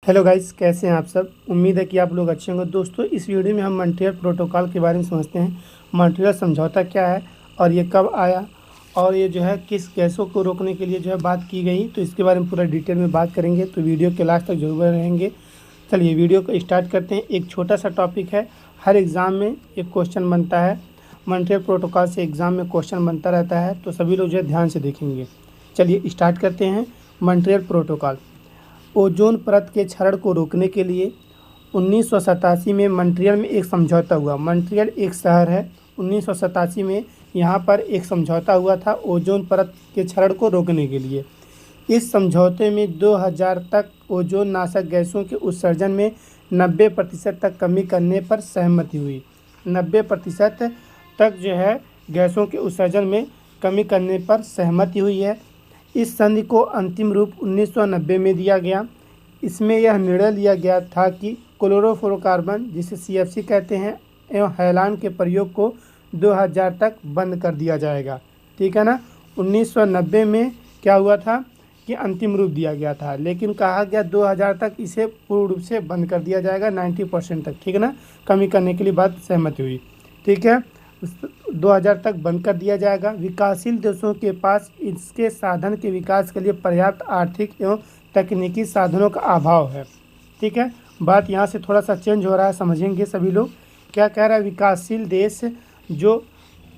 Hello guys, कैसे हैं आप सब। उम्मीद है कि आप लोग अच्छे होंगे। दोस्तों, इस वीडियो में हम मॉन्ट्रियल प्रोटोकॉल के बारे में समझते हैं। मॉन्ट्रियल समझौता क्या है और ये कब आया और ये जो है किस गैसों को रोकने के लिए जो है बात की गई, तो इसके बारे में पूरा डिटेल में बात करेंगे। तो वीडियो के लास्ट तक जरूर रहेंगे। चलिए वीडियो को स्टार्ट करते हैं। एक छोटा सा टॉपिक है, हर एग्ज़ाम में एक क्वेश्चन बनता है। मॉन्ट्रियल प्रोटोकॉल से एग्ज़ाम में क्वेश्चन बनता रहता है, तो सभी लोग जो है ध्यान से देखेंगे। चलिए स्टार्ट करते हैं। मॉन्ट्रियल प्रोटोकॉल ओजोन परत के क्षरण को रोकने के लिए 1987 में मॉन्ट्रियल में एक समझौता हुआ। मॉन्ट्रियल एक शहर है। 1987 में यहाँ पर एक समझौता हुआ था ओजोन परत के क्षरण को रोकने के लिए। इस समझौते में 2000 तक ओजोन नाशक गैसों के उत्सर्जन में 90% तक कमी करने पर सहमति हुई। 90% तक जो है गैसों के उत्सर्जन में कमी करने पर सहमति हुई है। इस संधि को अंतिम रूप 1990 में दिया गया। इसमें यह निर्णय लिया गया था कि क्लोरोफ्लोरोकार्बन, जिसे CFC कहते हैं, एवं हैलान के प्रयोग को 2000 तक बंद कर दिया जाएगा। ठीक है ना। 1990 में क्या हुआ था कि अंतिम रूप दिया गया था, लेकिन कहा गया 2000 तक इसे पूर्ण रूप से बंद कर दिया जाएगा, 90% तक। ठीक है ना। कमी करने के लिए बात सहमति हुई। ठीक है, 2000 तक बंद कर दिया जाएगा। विकासशील देशों के पास इसके साधन के विकास के लिए पर्याप्त आर्थिक एवं तकनीकी साधनों का अभाव है। ठीक है, बात यहाँ से थोड़ा सा चेंज हो रहा है, समझेंगे सभी लोग। क्या कह रहा है, विकासशील देश जो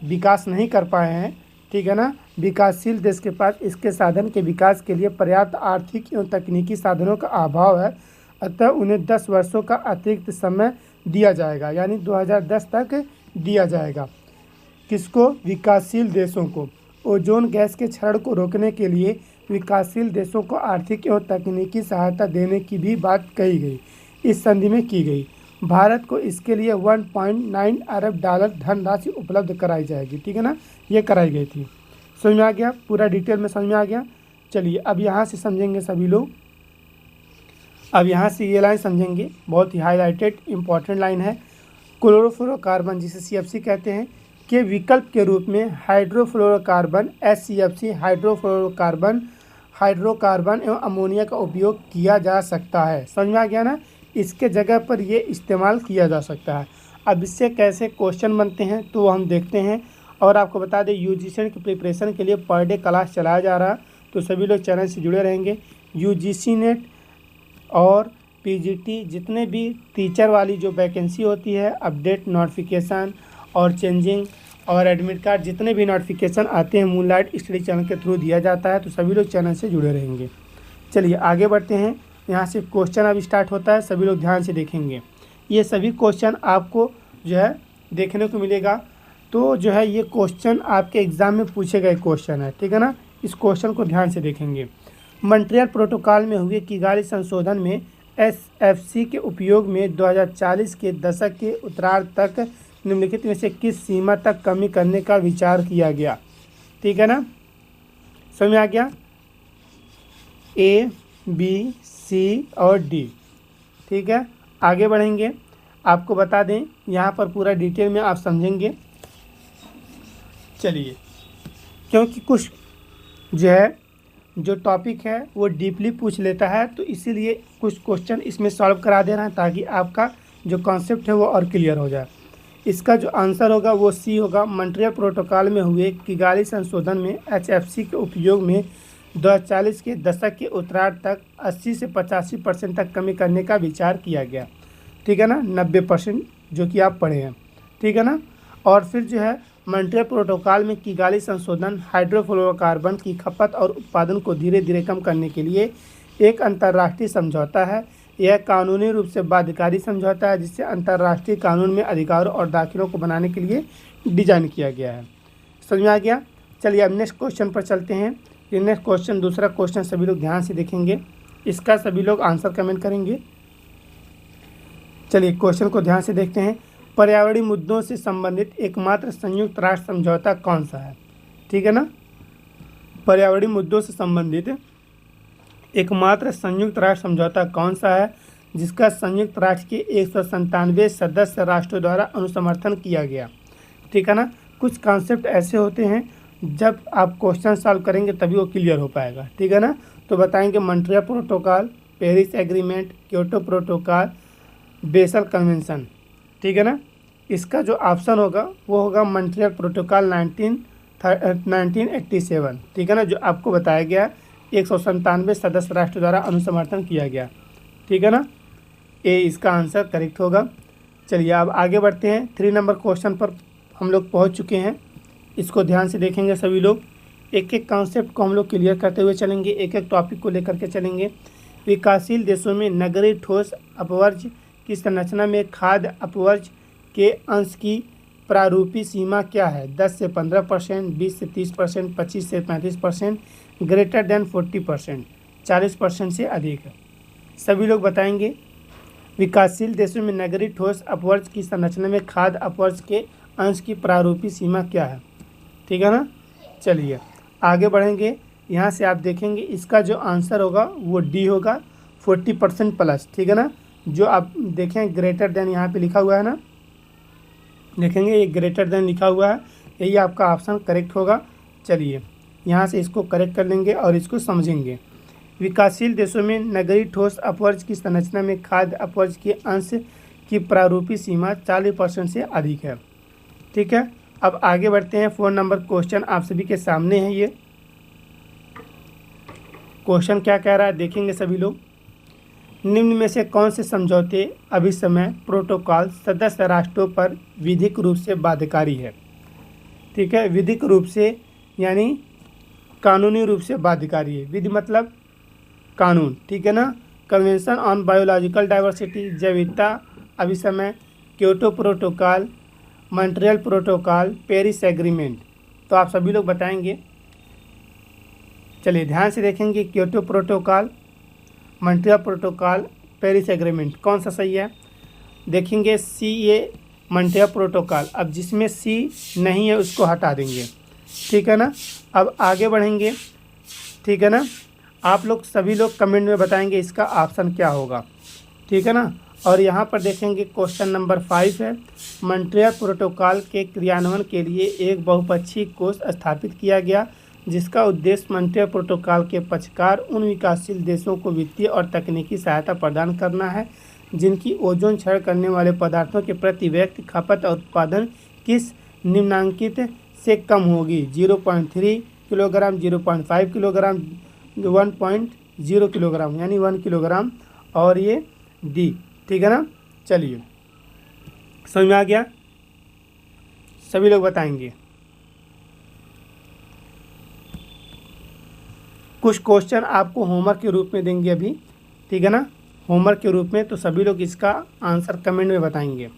विकास नहीं कर पाए हैं, ठीक है ना, विकासशील देश के पास इसके साधन के विकास के लिए पर्याप्त आर्थिक एवं तकनीकी साधनों का अभाव है, अतः उन्हें 10 वर्षों का अतिरिक्त समय दिया जाएगा, यानी 2010 तक दिया जाएगा। किसको? विकासशील देशों को। ओजोन गैस के क्षरण को रोकने के लिए विकासशील देशों को आर्थिक एवं तकनीकी सहायता देने की भी बात कही गई, इस संधि में की गई। भारत को इसके लिए 1.9 अरब डॉलर धनराशि उपलब्ध कराई जाएगी। ठीक है ना, ये कराई गई थी। समझ में आ गया? पूरा डिटेल में समझ में आ गया। चलिए अब यहाँ से समझेंगे सभी लोग। अब यहाँ से ये लाइन समझेंगे, बहुत ही हाईलाइटेड इंपॉर्टेंट लाइन है। क्लोरोफ्लोरोकार्बन, जिसे CFC कहते हैं, के विकल्प के रूप में हाइड्रोफ्लोरोकार्बन HCFC हाइड्रोकार्बन एवं अमोनिया का उपयोग किया जा सकता है। समझ में आ गया ना। इसके जगह पर ये इस्तेमाल किया जा सकता है। अब इससे कैसे क्वेश्चन बनते हैं तो वो हम देखते हैं। और आपको बता दें, UGC की प्रिपरेशन के लिए पर डे क्लास चलाया जा रहा है, तो सभी लोग चैनल से जुड़े रहेंगे। UGC नेट और PGT जितने भी टीचर वाली जो वैकेंसी होती है, अपडेट नोटिफिकेशन और चेंजिंग और एडमिट कार्ड, जितने भी नोटिफिकेशन आते हैं मूनलाइट स्टडी चैनल के थ्रू दिया जाता है, तो सभी लोग चैनल से जुड़े रहेंगे। चलिए आगे बढ़ते हैं। यहाँ से क्वेश्चन अब स्टार्ट होता है, सभी लोग ध्यान से देखेंगे। ये सभी क्वेश्चन आपको जो है देखने को मिलेगा। तो जो है ये क्वेश्चन आपके एग्ज़ाम में पूछे गए क्वेश्चन है। ठीक है ना, इस क्वेश्चन को ध्यान से देखेंगे। मॉन्ट्रियल प्रोटोकॉल में हुए किगाली संशोधन में SFC के उपयोग में 2040 के दशक के उत्तरार्ध तक निम्नलिखित में से किस सीमा तक कमी करने का विचार किया गया? ठीक है ना, समझ में आ गया? A, B, C और D। ठीक है, आगे बढ़ेंगे। आपको बता दें, यहाँ पर पूरा डिटेल में आप समझेंगे। चलिए, क्योंकि कुछ जो है जो टॉपिक है वो डीपली पूछ लेता है, तो इसीलिए कुछ क्वेश्चन इसमें सॉल्व करा दे रहे हैं, ताकि आपका जो कॉन्सेप्ट है वो और क्लियर हो जाए। इसका जो आंसर होगा वो C होगा। मॉन्ट्रियल प्रोटोकॉल में हुए किगाली संशोधन में HFC के उपयोग में 2040 के दशक के उत्तरार्ध तक 80 से 85% तक कमी करने का विचार किया गया। ठीक है ना, 90% जो कि आप पढ़े हैं। ठीक है ना। और फिर जो है मॉन्ट्रियल प्रोटोकॉल में किगाली संशोधन हाइड्रोफ्लोरोकार्बन की खपत और उत्पादन को धीरे धीरे कम करने के लिए एक अंतर्राष्ट्रीय समझौता है। यह कानूनी रूप से बाध्यकारी समझौता है, जिससे अंतर्राष्ट्रीय कानून में अधिकारों और दाखिलों को बनाने के लिए डिजाइन किया गया है। समझ में आ गया? चलिए अब नेक्स्ट क्वेश्चन पर चलते हैं। ये नेक्स्ट क्वेश्चन, दूसरा क्वेश्चन सभी लोग ध्यान से देखेंगे, इसका सभी लोग आंसर कमेंट करेंगे। चलिए क्वेश्चन को ध्यान से देखते हैं। पर्यावरणीय मुद्दों से संबंधित एकमात्र संयुक्त राष्ट्र समझौता कौन सा है? ठीक है ना, पर्यावरणीय मुद्दों से संबंधित एकमात्र संयुक्त राष्ट्र समझौता कौन सा है, जिसका संयुक्त राष्ट्र के 197 सदस्य राष्ट्रों द्वारा अनुसमर्थन किया गया? ठीक है ना। कुछ कॉन्सेप्ट ऐसे होते हैं, जब आप क्वेश्चन सॉल्व करेंगे तभी वो क्लियर हो पाएगा। ठीक है ना। तो बताएंगे Montreal protocol Paris agreement, Kyoto protocol, basal convention. ठीक है ना। इसका जो ऑप्शन होगा वो होगा मॉन्ट्रियल प्रोटोकॉल 1987। ठीक है ना, जो आपको बताया गया 197 सदस्य राष्ट्र द्वारा अनुसमर्थन किया गया। ठीक है ना, ए इसका आंसर करेक्ट होगा। चलिए अब आगे बढ़ते हैं। 3 नंबर क्वेश्चन पर हम लोग पहुंच चुके हैं। इसको ध्यान से देखेंगे सभी लोग। एक एक कॉन्सेप्ट को हम लोग क्लियर करते हुए चलेंगे, एक एक टॉपिक को लेकर के चलेंगे। विकासशील देशों में नगरीय ठोस अपवर्ज्य की संरचना में खाद्य अपवर्ज्य के अंश की प्रारूपी सीमा क्या है? 10 से 15%, 20 से 30%, 25 से 35%, ग्रेटर देन 40%, 40% से अधिक है। सभी लोग बताएंगे विकासशील देशों में नगरीय ठोस अपवर्ज्य की संरचना में खाद्य अपवर्ज्य के अंश की प्रारूपी सीमा क्या है? ठीक है ना। चलिए आगे बढ़ेंगे। यहाँ से आप देखेंगे इसका जो आंसर होगा वो डी होगा, 40% प्लस। ठीक है ना, जो आप देखें ग्रेटर देन यहाँ पे लिखा हुआ है ना, देखेंगे ये ग्रेटर देन लिखा हुआ है, यही आपका ऑप्शन करेक्ट होगा। चलिए यहाँ से इसको करेक्ट कर लेंगे और इसको समझेंगे। विकासशील देशों में नगरीय ठोस अपवर्ज्य की संरचना में खाद्य अपवर्ज्य के अंश की प्रारूपी सीमा 40% से अधिक है। ठीक है, अब आगे बढ़ते हैं। 4 नंबर क्वेश्चन आप सभी के सामने है। ये क्वेश्चन क्या कह रहा है देखेंगे सभी लोग। निम्न में से कौन से समझौते अभिसमय प्रोटोकॉल सदस्य राष्ट्रों पर विधिक रूप से बाध्यकारी है? ठीक है, विधिक रूप से यानी कानूनी रूप से बाध्यकारी है। विधि मतलब कानून। ठीक है ना। कन्वेंशन ऑन बायोलॉजिकल डाइवर्सिटी, जैव विविधता अभिसमय, Kyoto protocol, Montreal protocol, Paris agreement. तो आप सभी लोग बताएंगे। चलिए ध्यान से देखेंगे। Kyoto protocol, Montreal protocol, Paris agreement, कौन सा सही है? देखेंगे सी ए मॉन्ट्रियल प्रोटोकॉल। अब जिसमें सी नहीं है उसको हटा देंगे। ठीक है ना। अब आगे बढ़ेंगे। ठीक है ना, आप लोग सभी लोग कमेंट में बताएंगे इसका ऑप्शन क्या होगा। ठीक है ना। और यहाँ पर देखेंगे क्वेश्चन नंबर 5 है। मॉन्ट्रियल प्रोटोकॉल के क्रियान्वयन के लिए एक बहुपक्षीय कोष स्थापित किया गया जिसका उद्देश्य मॉन्ट्रियल प्रोटोकॉल के पक्षकार उन विकासशील देशों को वित्तीय और तकनीकी सहायता प्रदान करना है जिनकी ओजोन क्षरण करने वाले पदार्थों के प्रति व्यक्ति खपत और उत्पादन किस निम्नांकित से कम होगी? 0.3 किलोग्राम, 0.5 किलोग्राम, 1.0 किलोग्राम यानी 1 किलोग्राम, और ये डी। ठीक है ना। चलिए समझ में आ गया? सभी लोग बताएंगे। कुछ क्वेश्चन आपको होमवर्क के रूप में देंगे अभी। ठीक है ना, होमवर्क के रूप में। तो सभी लोग इसका आंसर कमेंट में बताएंगे।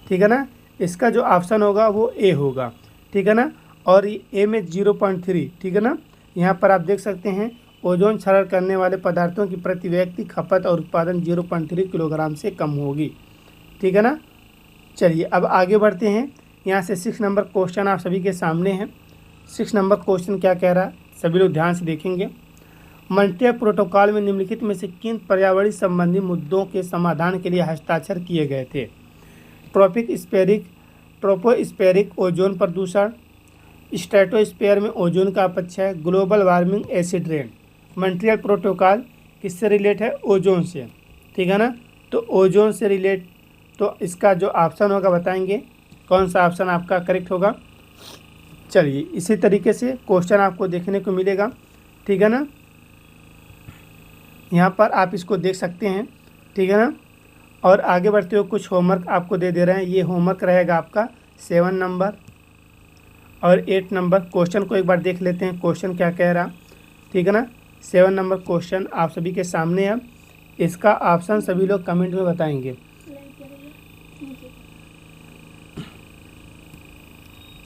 ठीक है ना। इसका जो ऑप्शन होगा वो ए होगा। ठीक है ना। और ए में 0.3। ठीक है ना, यहाँ पर आप देख सकते हैं ओजोन क्षरण करने वाले पदार्थों की प्रति व्यक्ति खपत और उत्पादन 0.3 किलोग्राम से कम होगी। ठीक है ना। चलिए अब आगे बढ़ते हैं। यहाँ से 6 नंबर क्वेश्चन आप सभी के सामने है। 6 नंबर क्वेश्चन क्या कह रहा है सभी लोग ध्यान से देखेंगे। मॉन्ट्रियल प्रोटोकॉल में निम्नलिखित में से किन पर्यावरण संबंधी मुद्दों के समाधान के लिए हस्ताक्षर किए गए थे? ट्रोपोस्फेरिक ओजोन प्रदूषण, स्ट्रेटोस्फीयर में ओजोन का अपक्षय, global warming, acid rain. Montreal protocol किससे रिलेट है? ओजोन से। ठीक है ना। तो ओजोन से रिलेट, तो इसका जो ऑप्शन होगा बताएंगे कौन सा ऑप्शन आपका करेक्ट होगा। चलिए इसी तरीके से क्वेश्चन आपको देखने को मिलेगा। ठीक है ना, यहाँ पर आप इसको देख सकते हैं। ठीक है ना। और आगे बढ़ते हुए कुछ होमवर्क आपको दे रहे हैं। ये होमवर्क रहेगा आपका 7 नंबर और 8 नंबर। क्वेश्चन को एक बार देख लेते हैं क्वेश्चन क्या कह रहा। ठीक है ना। 7 नंबर क्वेश्चन आप सभी के सामने है। इसका ऑप्शन सभी लोग कमेंट में बताएंगे।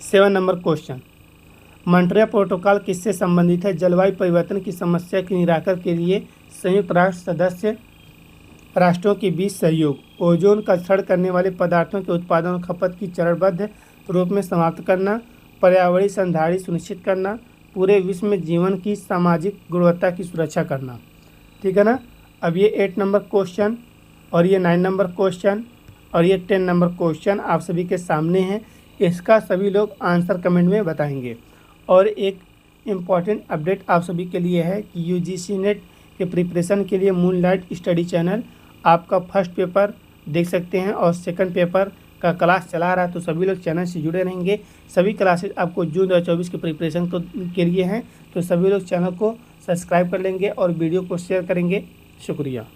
7 नंबर क्वेश्चन, मॉन्ट्रियल प्रोटोकॉल किससे संबंधित है? जलवायु परिवर्तन की समस्या के निराकरण के लिए संयुक्त राष्ट्र सदस्य राष्ट्रों के बीच सहयोग, ओजोन का क्षरण करने वाले पदार्थों के उत्पादन और खपत की चरणबद्ध रूप में समाप्त करना, पर्यावरणीय संधारिणी सुनिश्चित करना, पूरे विश्व में जीवन की सामाजिक गुणवत्ता की सुरक्षा करना। ठीक है ना। अब ये 8 नंबर क्वेश्चन और ये 9 नंबर क्वेश्चन और ये 10 नंबर क्वेश्चन आप सभी के सामने हैं। इसका सभी लोग आंसर कमेंट में बताएंगे। और एक इम्पॉर्टेंट अपडेट आप सभी के लिए है कि यूजीसी नेट के प्रिपरेशन के लिए मूनलाइट स्टडी चैनल आपका फर्स्ट पेपर देख सकते हैं और सेकंड पेपर का क्लास चला रहा है। तो सभी लोग चैनल से जुड़े रहेंगे। सभी क्लासेस आपको जून 2024 के प्रिपरेशन के लिए हैं। तो सभी लोग चैनल को सब्सक्राइब कर लेंगे और वीडियो को शेयर करेंगे। शुक्रिया।